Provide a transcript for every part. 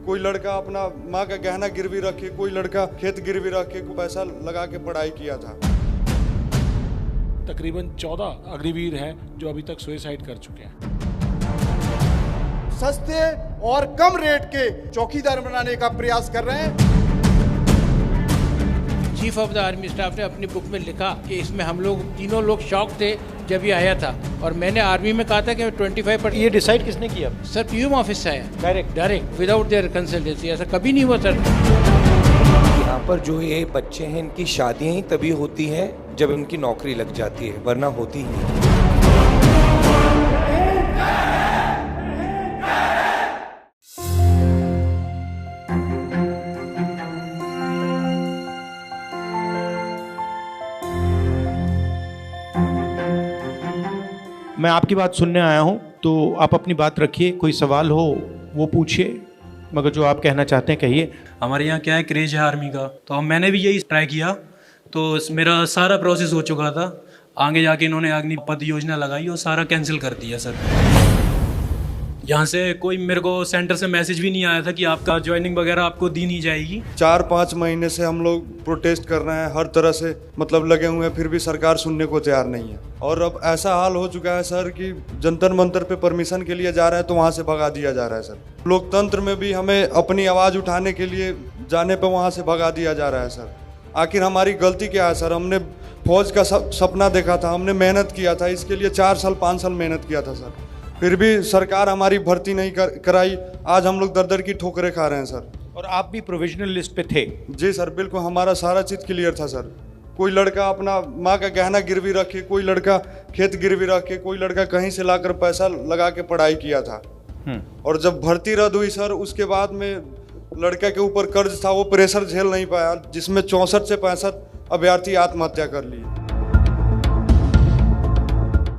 कोई लड़का अपना माँ का गहना गिरवी रखे, कोई लड़का खेत गिरवी रख के पैसा लगा के पढ़ाई किया था। तकरीबन 14 अग्निवीर हैं जो अभी तक सुसाइड कर चुके हैं। सस्ते और कम रेट के चौकीदार बनाने का प्रयास कर रहे हैं। Chief of the army staff ने अपनी बुक में लिखा कि इसमें हम लोग तीनों लोग शॉक थे जब ये आया था, और मैंने आर्मी में कहा था कि 25%। ये डिसाइड किसने किया? सर पीएम ऑफिस से आया डायरेक्ट विदाउट देयर कंसल्टेंसी। ऐसा कभी नहीं हुआ सर। यहाँ पर जो ये बच्चे हैं इनकी शादियाँ ही तभी होती हैं जब इनकी नौकरी लग जाती है, वरना होती ही नहीं। मैं आपकी बात सुनने आया हूं, तो आप अपनी बात रखिए, कोई सवाल हो वो पूछिए, मगर जो आप कहना चाहते हैं कहिए। हमारे यहाँ क्या है, क्रेज है आर्मी का, तो मैंने भी यही ट्राई किया, तो मेरा सारा प्रोसेस हो चुका था। आगे जाके इन्होंने अग्निपथ योजना लगाई और सारा कैंसिल कर दिया सर। यहाँ से कोई मेरे को सेंटर से मैसेज भी नहीं आया था कि आपका ज्वाइनिंग वगैरह आपको दी नहीं जाएगी। 4-5 महीने से हम लोग प्रोटेस्ट कर रहे हैं, हर तरह से मतलब लगे हुए हैं, फिर भी सरकार सुनने को तैयार नहीं है। और अब ऐसा हाल हो चुका है सर कि जंतर मंतर पे परमिशन के लिए जा रहे हैं तो वहाँ से भगा दिया जा रहा है सर। लोकतंत्र में भी हमें अपनी आवाज़ उठाने के लिए जाने पर वहाँ से भगा दिया जा रहा है सर। आखिर हमारी गलती क्या है सर? हमने फौज का सपना देखा था, हमने मेहनत किया था, इसके लिए 4 साल 5 साल मेहनत किया था सर, फिर भी सरकार हमारी भर्ती नहीं कराई। आज हम लोग दर की ठोकरें खा रहे हैं सर। और आप भी प्रोविजनल लिस्ट पे थे? जी सर, बिल्कुल, हमारा सारा चीज़ क्लियर था सर। कोई लड़का अपना माँ का गहना गिरवी रखे, कोई लड़का खेत गिरवी रखे, कोई लड़का कहीं से लाकर पैसा लगा के पढ़ाई किया था। और जब भर्ती रद्द हुई सर, उसके बाद में लड़के के ऊपर कर्ज था, वो प्रेशर झेल नहीं पाया, जिसमें 64 से 65 अभ्यर्थी आत्महत्या कर लिए।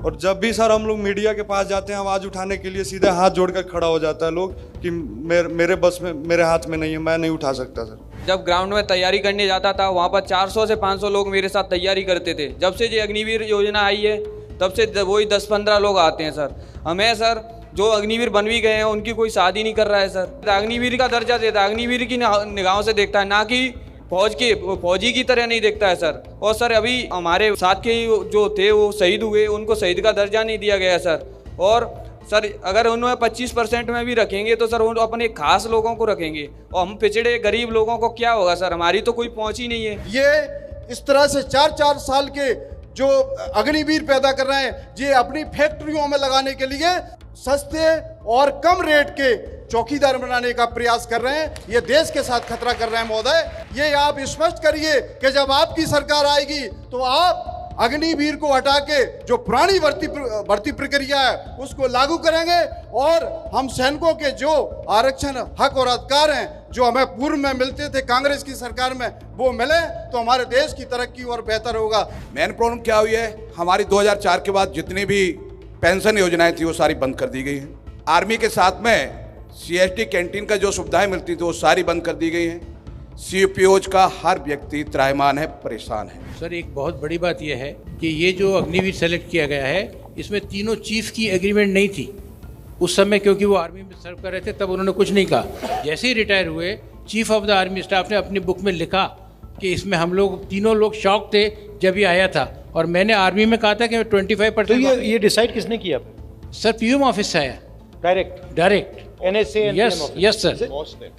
और जब भी सर हम लोग मीडिया के पास जाते हैं आवाज़ उठाने के लिए, सीधे हाथ जोड़कर खड़ा हो जाता है लोग कि मेरे बस में, मेरे हाथ में नहीं है, मैं नहीं उठा सकता सर। जब ग्राउंड में तैयारी करने जाता था, वहाँ पर 400 से 500 लोग मेरे साथ तैयारी करते थे। जब से ये अग्निवीर योजना आई है तब से वही 10-15 लोग आते हैं सर। हमें सर जो अग्निवीर बन भी गए हैं उनकी कोई शादी नहीं कर रहा है सर। अग्निवीर का दर्जा देता है, अग्निवीर की निगाहों से देखता है, ना कि फौजी की तरह नहीं देखता है सर। और सर अभी हमारे साथ के जो थे वो शहीद हुए, उनको शहीद का दर्जा नहीं दिया गया सर। और सर अगर उन्हें 25% में भी रखेंगे तो सर वो अपने खास लोगों को रखेंगे, और हम पिछड़े गरीब लोगों को क्या होगा सर? हमारी तो कोई पहुंच ही नहीं है। ये इस तरह से 4-4 साल के जो अग्निवीर पैदा कर रहे हैं, ये अपनी फैक्ट्रियों में लगाने के लिए सस्ते और कम रेट के चौकीदार बनाने का प्रयास कर रहे हैं। ये देश के साथ खतरा कर रहे हैं महोदय। ये आप स्पष्ट करिए कि जब आपकी सरकार आएगी तो आप अग्निवीर को हटा के जो पुरानी भर्ती प्रक्रिया है उसको लागू करेंगे, और हम सैनिकों के जो आरक्षण हक और अधिकार हैं जो हमें पूर्व में मिलते थे कांग्रेस की सरकार में, वो मिले तो हमारे देश की तरक्की और बेहतर होगा। मेन प्रॉब्लम क्या हुई है, हमारी 2004 के बाद जितनी भी पेंशन योजनाएं थी वो सारी बंद कर दी गई हैं। आर्मी के साथ में CST कैंटीन का जो सुविधाएं मिलती थी वो सारी बंद कर दी गई हैं। CPOज का हर व्यक्ति त्राहिमाम है, परेशान है। सर एक बहुत बड़ी बात यह है कि ये जो अग्निवीर सेलेक्ट किया गया है, इसमें तीनों चीफ की एग्रीमेंट नहीं थी उस समय, क्योंकि वो आर्मी में सर्व कर रहे थे, तब उन्होंने कुछ नहीं कहा। जैसे ही रिटायर हुए, chief of the army staff ने अपनी बुक में लिखा कि इसमें हम लोग तीनों लोग शॉक थे जब ये आया था, और मैंने आर्मी में कहा था कि 25%। तो ये डिसाइड किसने किया? सर पीएम ऑफिस से आया डायरेक्ट NSA। Yes sir.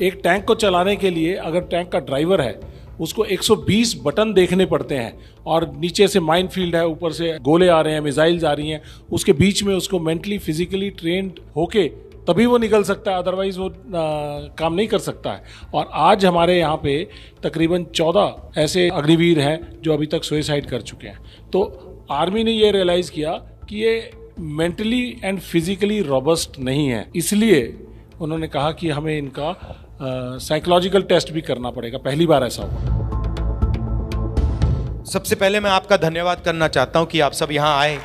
एक टैंक को चलाने के लिए अगर टैंक का ड्राइवर है, उसको 120 बटन देखने पड़ते हैं, और नीचे से माइन फील्ड है, ऊपर से गोले आ रहे हैं, मिसाइल्स आ रही हैं, उसके बीच में उसको मेंटली फिजिकली ट्रेंड होके तभी वो निकल सकता है, अदरवाइज वो काम नहीं कर सकता है। और आज हमारे यहाँ पे तकरीबन 14 ऐसे अग्निवीर हैं जो अभी तक सुसाइड कर चुके हैं। तो आर्मी ने ये रियलाइज़ किया कि ये मेंटली एंड फिजिकली रोबस्ट नहीं है, इसलिए उन्होंने कहा कि हमें इनका साइकोलॉजिकल टेस्ट भी करना पड़ेगा। पहली बार ऐसा हुआ। सबसे पहले मैं आपका धन्यवाद करना चाहता हूं कि आप सब यहाँ आए,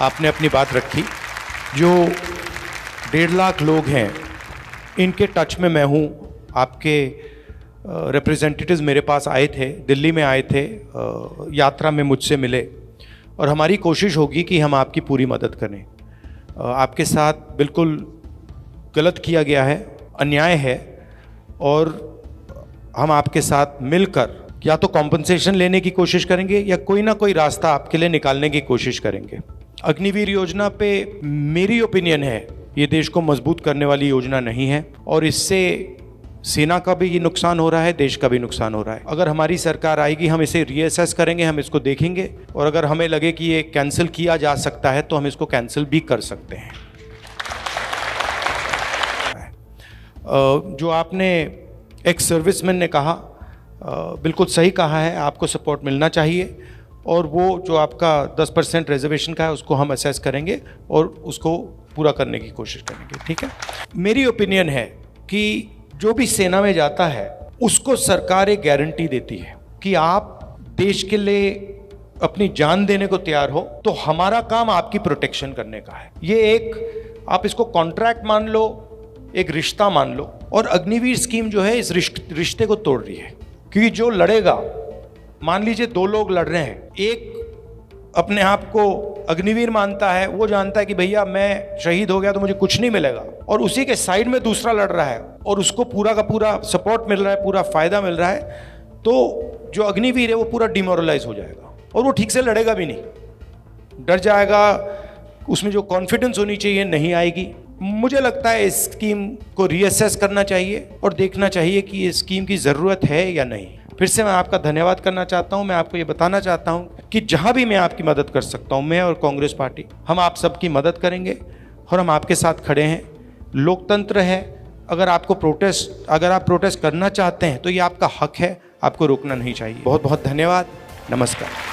आपने अपनी बात रखी। जो 1.5 लाख लोग हैं इनके टच में मैं हूँ। आपके रिप्रेजेंटेटिव्स मेरे पास आए थे, दिल्ली में आए थे, यात्रा में मुझसे मिले, और हमारी कोशिश होगी कि हम आपकी पूरी मदद करें। आपके साथ बिल्कुल गलत किया गया है, अन्याय है और हम आपके साथ मिलकर या तो कॉम्पनसेशन लेने की कोशिश करेंगे या कोई ना कोई रास्ता आपके लिए निकालने की कोशिश करेंगे। अग्निवीर योजना पे मेरी ओपिनियन है ये देश को मजबूत करने वाली योजना नहीं है और इससे सेना का भी ये नुकसान हो रहा है, देश का भी नुकसान हो रहा है। अगर हमारी सरकार आएगी हम इसे रीअसेस करेंगे, हम इसको देखेंगे और अगर हमें लगे कि ये कैंसिल किया जा सकता है तो हम इसको कैंसिल भी कर सकते हैं। जो आपने एक सर्विसमैन ने कहा, बिल्कुल सही कहा है, आपको सपोर्ट मिलना चाहिए और वो जो आपका 10% रिजर्वेशन का है उसको हम असेस करेंगे और उसको पूरा करने की कोशिश करेंगे, ठीक है। मेरी ओपिनियन है कि जो भी सेना में जाता है उसको सरकार एक गारंटी देती है कि आप देश के लिए अपनी जान देने को तैयार हो तो हमारा काम आपकी प्रोटेक्शन करने का है। ये एक आप इसको कॉन्ट्रैक्ट मान लो, एक रिश्ता मान लो और अग्निवीर स्कीम जो है इस रिश्ते को तोड़ रही है क्योंकि जो लड़ेगा, मान लीजिए 2 लोग लड़ रहे हैं, एक अपने आप को अग्निवीर मानता है, वो जानता है कि भैया मैं शहीद हो गया तो मुझे कुछ नहीं मिलेगा और उसी के साइड में दूसरा लड़ रहा है और उसको पूरा का पूरा सपोर्ट मिल रहा है, पूरा फायदा मिल रहा है, तो जो अग्निवीर है वो पूरा डिमोरलाइज हो जाएगा और वो ठीक से लड़ेगा भी नहीं, डर जाएगा, उसमें जो कॉन्फिडेंस होनी चाहिए नहीं आएगी। मुझे लगता है इस स्कीम को रीअसेस करना चाहिए और देखना चाहिए कि इस स्कीम की ज़रूरत है या नहीं। फिर से मैं आपका धन्यवाद करना चाहता हूं। मैं आपको ये बताना चाहता हूं कि जहां भी मैं आपकी मदद कर सकता हूं, मैं और कांग्रेस पार्टी हम आप सबकी मदद करेंगे और हम आपके साथ खड़े हैं। लोकतंत्र है, अगर आप प्रोटेस्ट करना चाहते हैं तो ये आपका हक है, आपको रोकना नहीं चाहिए। बहुत बहुत धन्यवाद, नमस्कार।